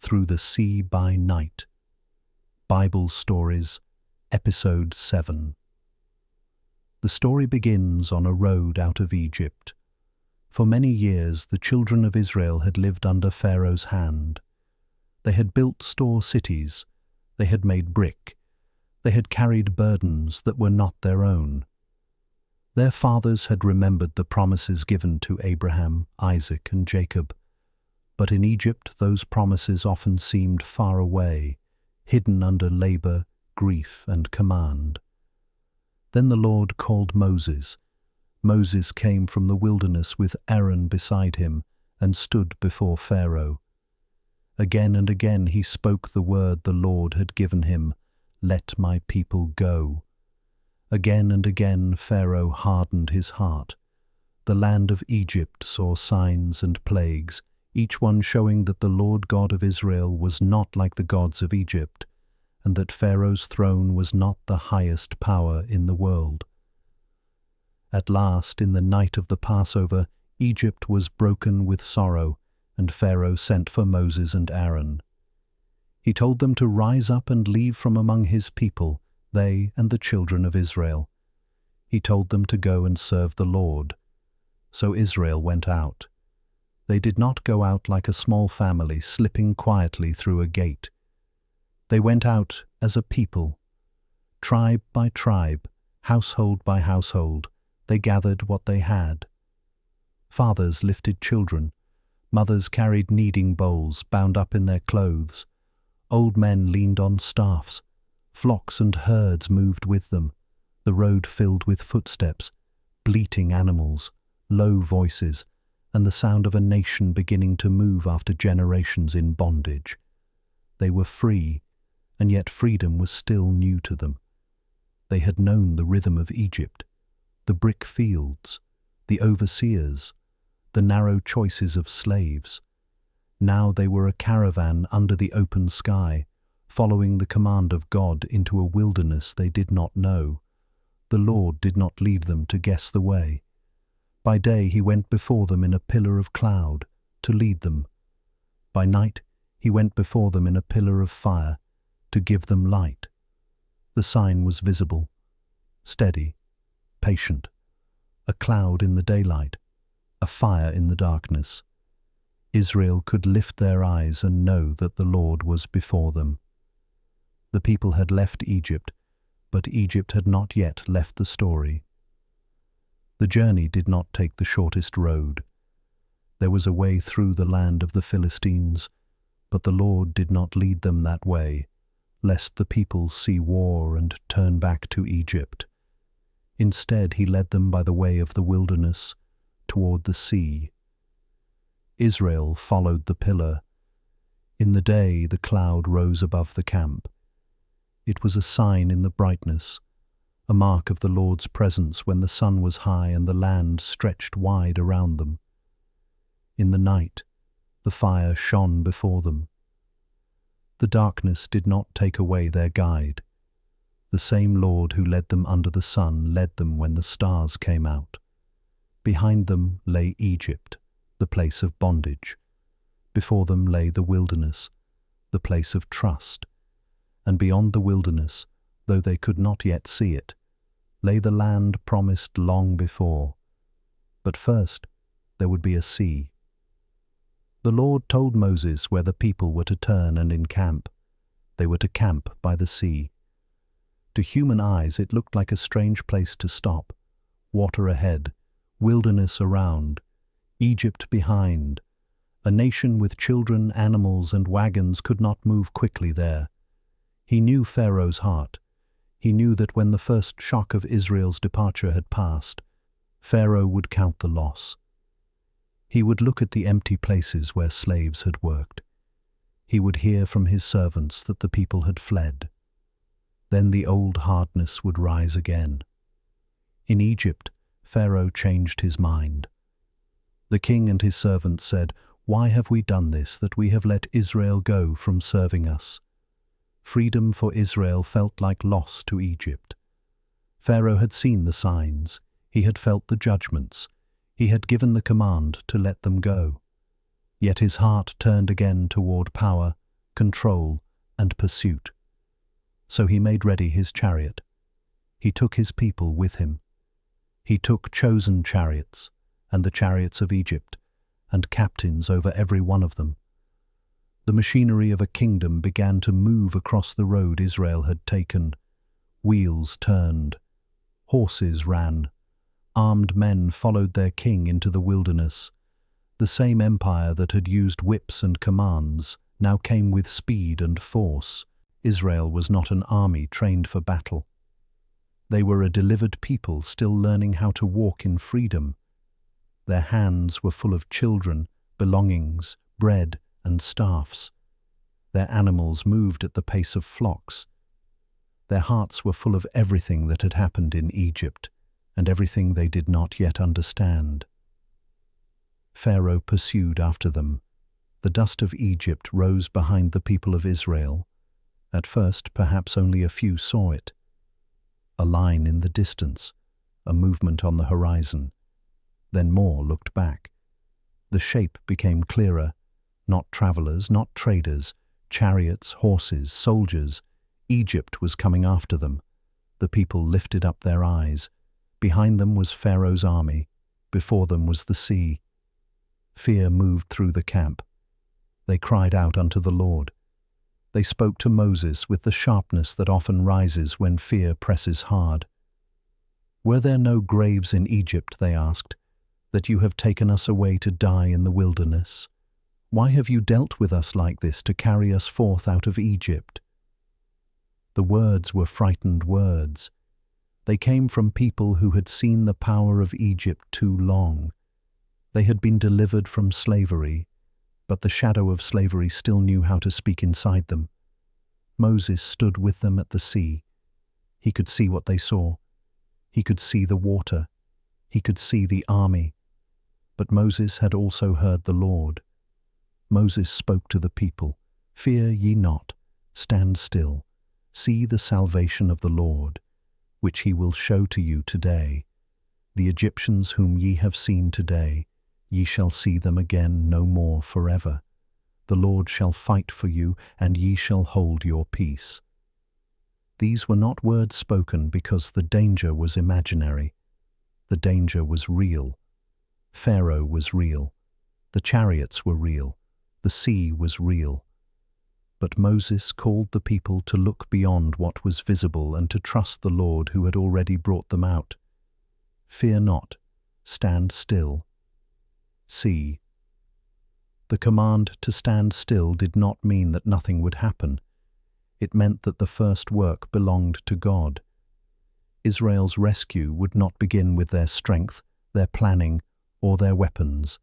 Through the Sea by Night. Bible Stories, Episode 7. The story begins on a road out of Egypt. For many years the children of Israel had lived under Pharaoh's hand. They had built store cities, they had made brick, they had carried burdens that were not their own. Their fathers had remembered the promises given to Abraham, Isaac, and Jacob. But in Egypt those promises often seemed far away, hidden under labor, grief, and command. Then the Lord called Moses. Moses came from the wilderness with Aaron beside him and stood before Pharaoh. Again and again he spoke the word the Lord had given him, "Let my people go." Again and again Pharaoh hardened his heart. The land of Egypt saw signs and plagues, each one showing that the Lord God of Israel was not like the gods of Egypt, and that Pharaoh's throne was not the highest power in the world. At last, in the night of the Passover, Egypt was broken with sorrow, and Pharaoh sent for Moses and Aaron. He told them to rise up and leave from among his people, they and the children of Israel. He told them to go and serve the Lord. So Israel went out. They did not go out like a small family slipping quietly through a gate. They went out as a people. Tribe by tribe, household by household, they gathered what they had. Fathers lifted children. Mothers carried kneading bowls bound up in their clothes. Old men leaned on staffs. Flocks and herds moved with them, the road filled with footsteps, bleating animals, low voices, and the sound of a nation beginning to move after generations in bondage. They were free, and yet freedom was still new to them. They had known the rhythm of Egypt, the brick fields, the overseers, the narrow choices of slaves. Now they were a caravan under the open sky, following the command of God into a wilderness they did not know. The Lord did not leave them to guess the way. By day he went before them in a pillar of cloud to lead them. By night he went before them in a pillar of fire to give them light. The sign was visible, steady, patient, a cloud in the daylight, a fire in the darkness. Israel could lift their eyes and know that the Lord was before them. The people had left Egypt, but Egypt had not yet left the story. The journey did not take the shortest road. There was a way through the land of the Philistines, but the Lord did not lead them that way, lest the people see war and turn back to Egypt. Instead he led them by the way of the wilderness, toward the sea. Israel followed the pillar. In the day the cloud rose above the camp. It was a sign in the brightness, a mark of the Lord's presence when the sun was high and the land stretched wide around them. In the night, the fire shone before them. The darkness did not take away their guide. The same Lord who led them under the sun led them when the stars came out. Behind them lay Egypt, the place of bondage. Before them lay the wilderness, the place of trust. And beyond the wilderness, though they could not yet see it, lay the land promised long before. But first there would be a sea. The Lord told Moses where the people were to turn and encamp. They were to camp by the sea. To human eyes it looked like a strange place to stop. Water ahead, wilderness around, Egypt behind. A nation with children, animals, and wagons could not move quickly there. He knew Pharaoh's heart. He knew that when the first shock of Israel's departure had passed, Pharaoh would count the loss. He would look at the empty places where slaves had worked. He would hear from his servants that the people had fled. Then the old hardness would rise again. In Egypt, Pharaoh changed his mind. The king and his servants said, "Why have we done this, that we have let Israel go from serving us?" Freedom for Israel felt like loss to Egypt. Pharaoh had seen the signs. He had felt the judgments. He had given the command to let them go. Yet his heart turned again toward power control, and pursuit. So he made ready his chariot. He took his people with him. He took chosen chariots, and the chariots of Egypt, and captains over every one of them. The machinery of a kingdom began to move across the road Israel had taken. Wheels turned. Horses ran. Armed men followed their king into the wilderness. The same empire that had used whips and commands now came with speed and force. Israel was not an army trained for battle. They were a delivered people still learning how to walk in freedom. Their hands were full of children, belongings, bread, and staffs. Their animals moved at the pace of flocks. Their hearts were full of everything that had happened in Egypt, and everything they did not yet understand. Pharaoh pursued after them. The dust of Egypt rose behind the people of Israel. At first, perhaps only a few saw it. A line in the distance, a movement on the horizon. Then more looked back. The shape became clearer. Not travelers, not traders, chariots, horses, soldiers. Egypt was coming after them. The people lifted up their eyes. Behind them was Pharaoh's army. Before them was the sea. Fear moved through the camp. They cried out unto the Lord. They spoke to Moses with the sharpness that often rises when fear presses hard. Were there no graves in Egypt, they asked, that you have taken us away to die in the wilderness? Why have you dealt with us like this to carry us forth out of Egypt? The words were frightened words. They came from people who had seen the power of Egypt too long. They had been delivered from slavery, but the shadow of slavery still knew how to speak inside them. Moses stood with them at the sea. He could see what they saw. He could see the water. He could see the army. But Moses had also heard the Lord. Moses spoke to the people, "Fear ye not, stand still, see the salvation of the Lord, which he will show to you today. The Egyptians whom ye have seen today, ye shall see them again no more forever. The Lord shall fight for you, and ye shall hold your peace." These were not words spoken because the danger was imaginary. The danger was real. Pharaoh was real. The chariots were real. The sea was real. But Moses called the people to look beyond what was visible and to trust the Lord who had already brought them out. "Fear not, stand still. See." The command to stand still did not mean that nothing would happen. It meant that the first work belonged to God. Israel's rescue would not begin with their strength, their planning, or their weapons.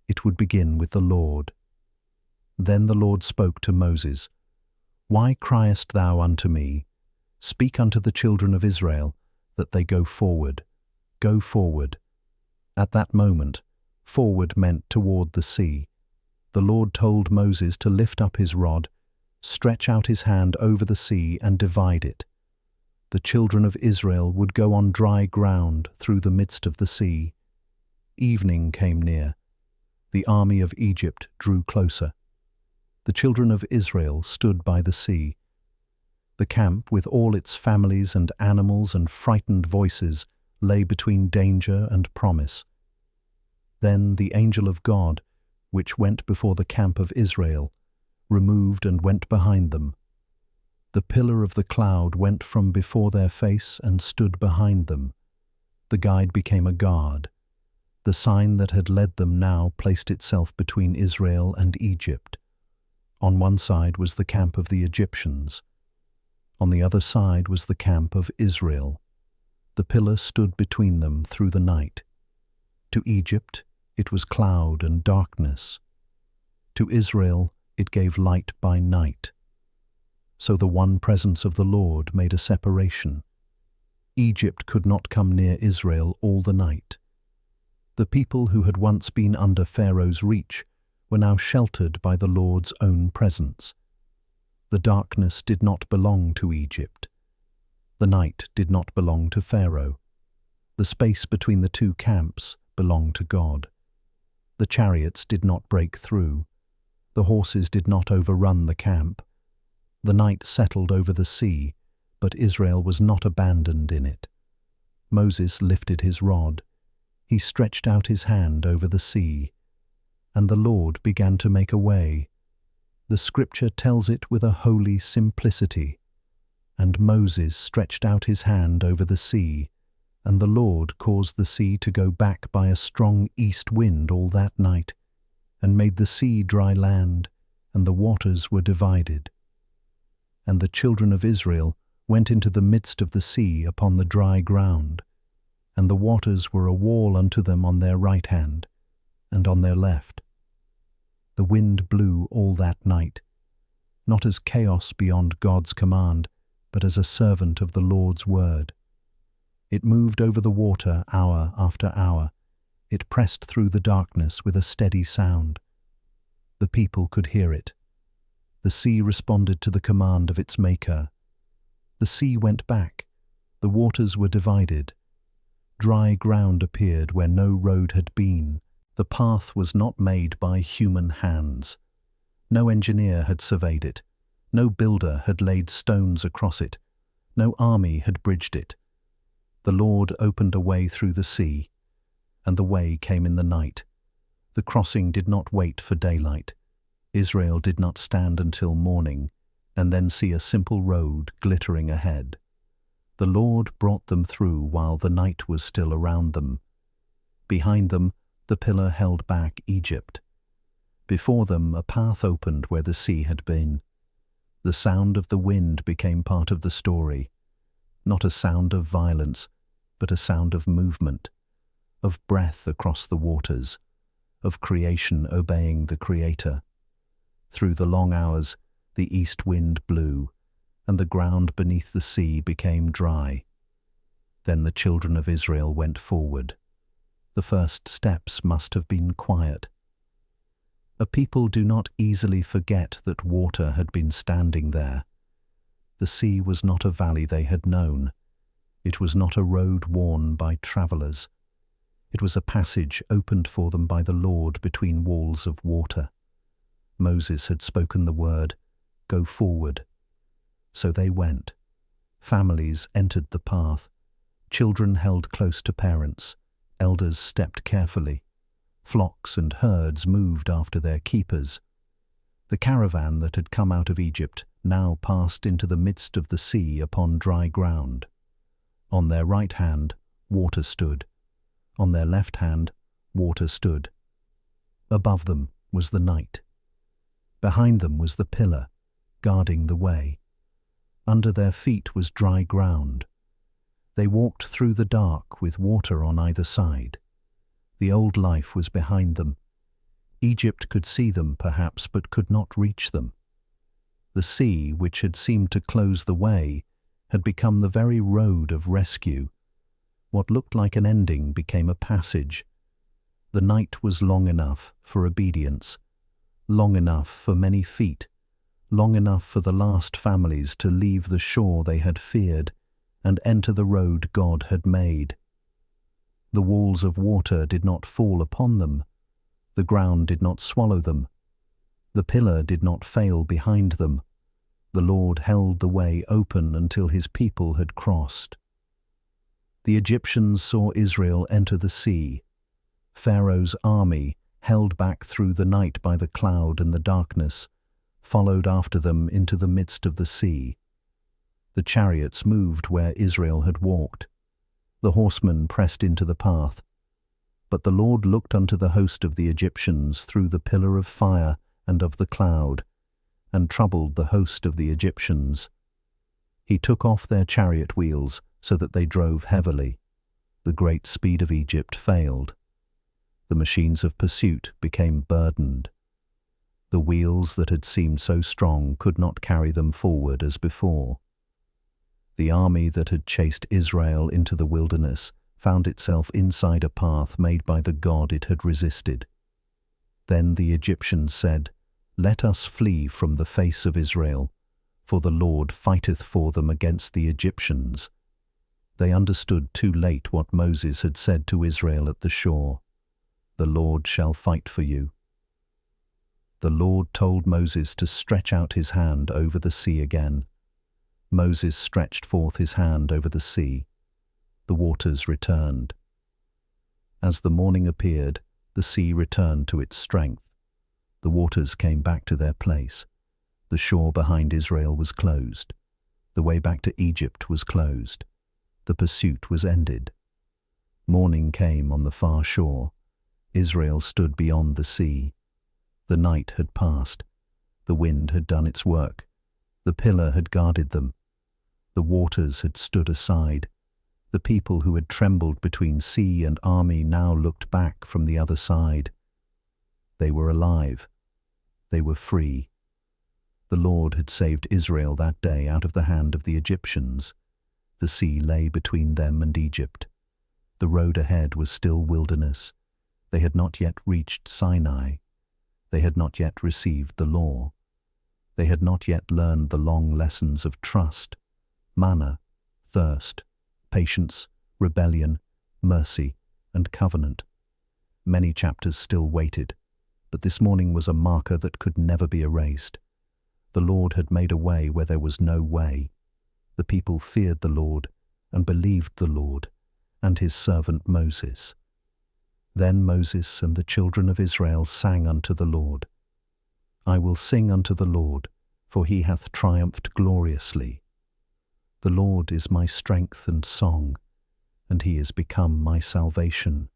It would begin with the Lord. Then the Lord spoke to Moses, "Why criest thou unto me? Speak unto the children of Israel, that they go forward. Go forward." At that moment, forward meant toward the sea. The Lord told Moses to lift up his rod, stretch out his hand over the sea and divide it. The children of Israel would go on dry ground through the midst of the sea. Evening came near. The army of Egypt drew closer. The children of Israel stood by the sea. The camp, with all its families and animals and frightened voices, lay between danger and promise. Then the angel of God, which went before the camp of Israel, removed and went behind them. The pillar of the cloud went from before their face and stood behind them. The guide became a guard. The sign that had led them now placed itself between Israel and Egypt. On one side was the camp of the Egyptians. On the other side was the camp of Israel. The pillar stood between them through the night. To Egypt it was cloud and darkness. To Israel it gave light by night. So the one presence of the Lord made a separation. Egypt could not come near Israel all the night. The people who had once been under Pharaoh's reach were now sheltered by the Lord's own presence. The darkness did not belong to Egypt. The night did not belong to Pharaoh. The space between the two camps belonged to God. The chariots did not break through. The horses did not overrun the camp. The night settled over the sea, but Israel was not abandoned in it. Moses lifted his rod. He stretched out his hand over the sea, and the Lord began to make a way. The scripture tells it with a holy simplicity. And Moses stretched out his hand over the sea, and the Lord caused the sea to go back by a strong east wind all that night, and made the sea dry land, and the waters were divided. And the children of Israel went into the midst of the sea upon the dry ground, and the waters were a wall unto them on their right hand, and on their left. The wind blew all that night, not as chaos beyond God's command, but as a servant of the Lord's word. It moved over the water hour after hour. It pressed through the darkness with a steady sound. The people could hear it. The sea responded to the command of its maker. The sea went back. The waters were divided. Dry ground appeared where no road had been. The path was not made by human hands. No engineer had surveyed it. No builder had laid stones across it. No army had bridged it. The Lord opened a way through the sea, and the way came in the night. The crossing did not wait for daylight. Israel did not stand until morning, and then see a simple road glittering ahead. The Lord brought them through while the night was still around them. Behind them, the pillar held back Egypt. Before them, a path opened where the sea had been. The sound of the wind became part of the story, not a sound of violence, but a sound of movement, of breath across the waters, of creation obeying the Creator. Through the long hours, the east wind blew, and the ground beneath the sea became dry. Then the children of Israel went forward. The first steps must have been quiet. A people do not easily forget that water had been standing there. The sea was not a valley they had known. It was not a road worn by travellers. It was a passage opened for them by the Lord between walls of water. Moses had spoken the word, "Go forward." So they went. Families entered the path. Children held close to parents. Elders stepped carefully. Flocks and herds moved after their keepers. The caravan that had come out of Egypt now passed into the midst of the sea upon dry ground. On their right hand, water stood. On their left hand, water stood. Above them was the night. Behind them was the pillar, guarding the way. Under their feet was dry ground. They walked through the dark with water on either side. The old life was behind them. Egypt could see them, perhaps, but could not reach them. The sea, which had seemed to close the way, had become the very road of rescue. What looked like an ending became a passage. The night was long enough for obedience, long enough for many feet, long enough for the last families to leave the shore they had feared and enter the road God had made. The walls of water did not fall upon them. The ground did not swallow them. The pillar did not fail behind them. The Lord held the way open until his people had crossed. The Egyptians saw Israel enter the sea. Pharaoh's army, held back through the night by the cloud and the darkness, followed after them into the midst of the sea. The chariots moved where Israel had walked. The horsemen pressed into the path. But the Lord looked unto the host of the Egyptians through the pillar of fire and of the cloud, and troubled the host of the Egyptians. He took off their chariot wheels so that they drove heavily. The great speed of Egypt failed. The machines of pursuit became burdened. The wheels that had seemed so strong could not carry them forward as before. The army that had chased Israel into the wilderness found itself inside a path made by the God it had resisted. Then the Egyptians said, "Let us flee from the face of Israel, for the Lord fighteth for them against the Egyptians." They understood too late what Moses had said to Israel at the shore, "The Lord shall fight for you." The Lord told Moses to stretch out his hand over the sea again. Moses stretched forth his hand over the sea. The waters returned. As the morning appeared, the sea returned to its strength. The waters came back to their place. The shore behind Israel was closed. The way back to Egypt was closed. The pursuit was ended. Morning came on the far shore. Israel stood beyond the sea. The night had passed. The wind had done its work. The pillar had guarded them. The waters had stood aside. The people who had trembled between sea and army now looked back from the other side. They were alive. They were free. The Lord had saved Israel that day out of the hand of the Egyptians. The sea lay between them and Egypt. The road ahead was still wilderness. They had not yet reached Sinai. They had not yet received the law. They had not yet learned the long lessons of trust, manna, thirst, patience, rebellion, mercy, and covenant. Many chapters still waited, but this morning was a marker that could never be erased. The Lord had made a way where there was no way. The people feared the Lord and believed the Lord and his servant Moses. Then Moses and the children of Israel sang unto the Lord. I will sing unto the Lord, for he hath triumphed gloriously. The Lord is my strength and song, and he is become my salvation.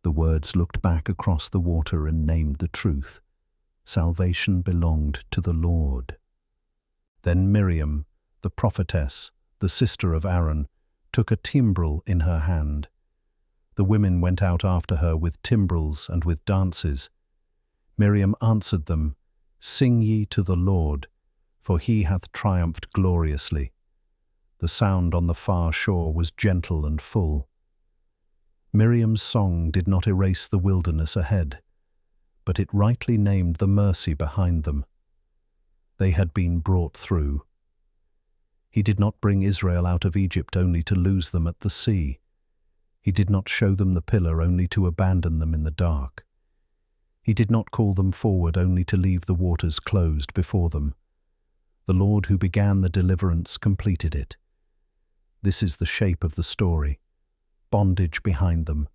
The words looked back across the water and named the truth. Salvation belonged to the Lord. Then Miriam, the prophetess, the sister of Aaron, took a timbrel in her hand. The women went out after her with timbrels and with dances. Miriam answered them, Sing ye to the Lord, for he hath triumphed gloriously. The sound on the far shore was gentle and full. Miriam's song did not erase the wilderness ahead, but it rightly named the mercy behind them. They had been brought through. He did not bring Israel out of Egypt only to lose them at the sea. He did not show them the pillar only to abandon them in the dark. He did not call them forward only to leave the waters closed before them. The Lord who began the deliverance completed it. This is the shape of the story. Bondage behind them,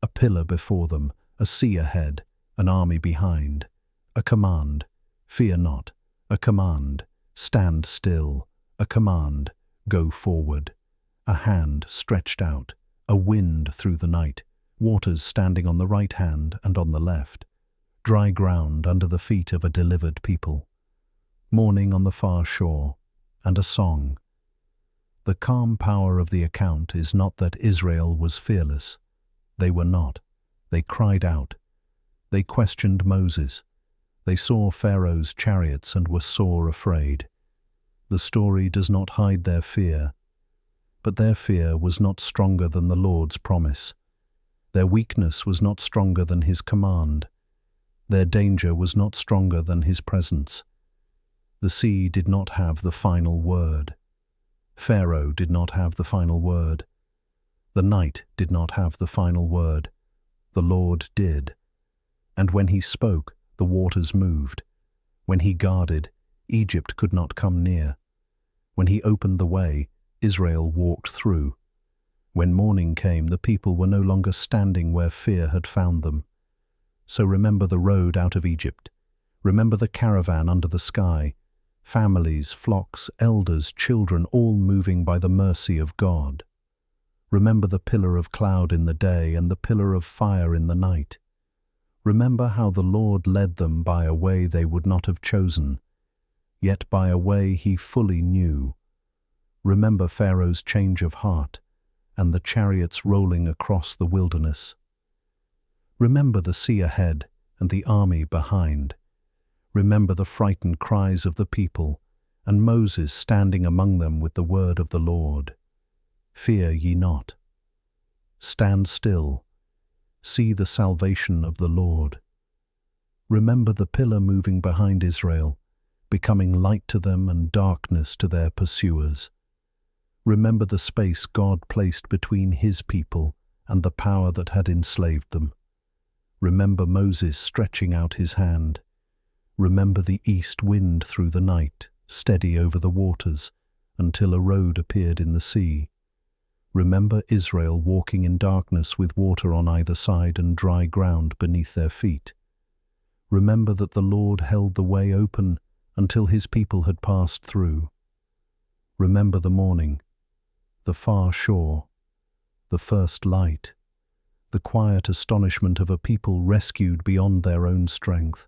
a pillar before them, a sea ahead, an army behind, a command, fear not, a command, stand still, a command, go forward, a hand stretched out, a wind through the night, waters standing on the right hand and on the left, dry ground under the feet of a delivered people, morning on the far shore, and a song. The calm power of the account is not that Israel was fearless. They were not. They cried out. They questioned Moses. They saw Pharaoh's chariots and were sore afraid. The story does not hide their fear, but their fear was not stronger than the Lord's promise. Their weakness was not stronger than his command. Their danger was not stronger than his presence. The sea did not have the final word. Pharaoh did not have the final word. The night did not have the final word. The Lord did. And when he spoke, the waters moved. When he guarded, Egypt could not come near. When he opened the way, Israel walked through. When morning came, the people were no longer standing where fear had found them. So remember the road out of Egypt. Remember the caravan under the sky. Families, flocks, elders, children, all moving by the mercy of God. Remember the pillar of cloud in the day and the pillar of fire in the night. Remember how the Lord led them by a way they would not have chosen, yet by a way he fully knew. Remember Pharaoh's change of heart and the chariots rolling across the wilderness. Remember the sea ahead and the army behind. Remember the frightened cries of the people, and Moses standing among them with the word of the Lord. Fear ye not. Stand still. See the salvation of the Lord. Remember the pillar moving behind Israel, becoming light to them and darkness to their pursuers. Remember the space God placed between his people and the power that had enslaved them. Remember Moses stretching out his hand. Remember the east wind through the night, steady over the waters, until a road appeared in the sea. Remember Israel walking in darkness with water on either side and dry ground beneath their feet. Remember that the Lord held the way open until his people had passed through. Remember the morning, the far shore, the first light, the quiet astonishment of a people rescued beyond their own strength.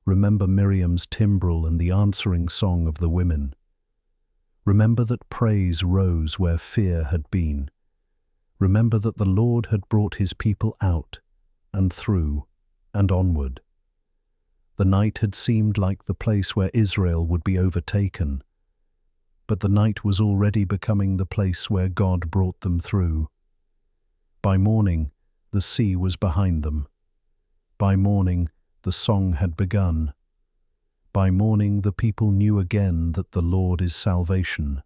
Remember Miriam's timbrel and the answering song of the women. Remember that praise rose where fear had been. Remember that the Lord had brought his people out and through and onward. The night had seemed like the place where Israel would be overtaken, but the night was already becoming the place where God brought them through. By morning, the sea was behind them. By morning, the song had begun. By morning, the people knew again that the Lord is salvation.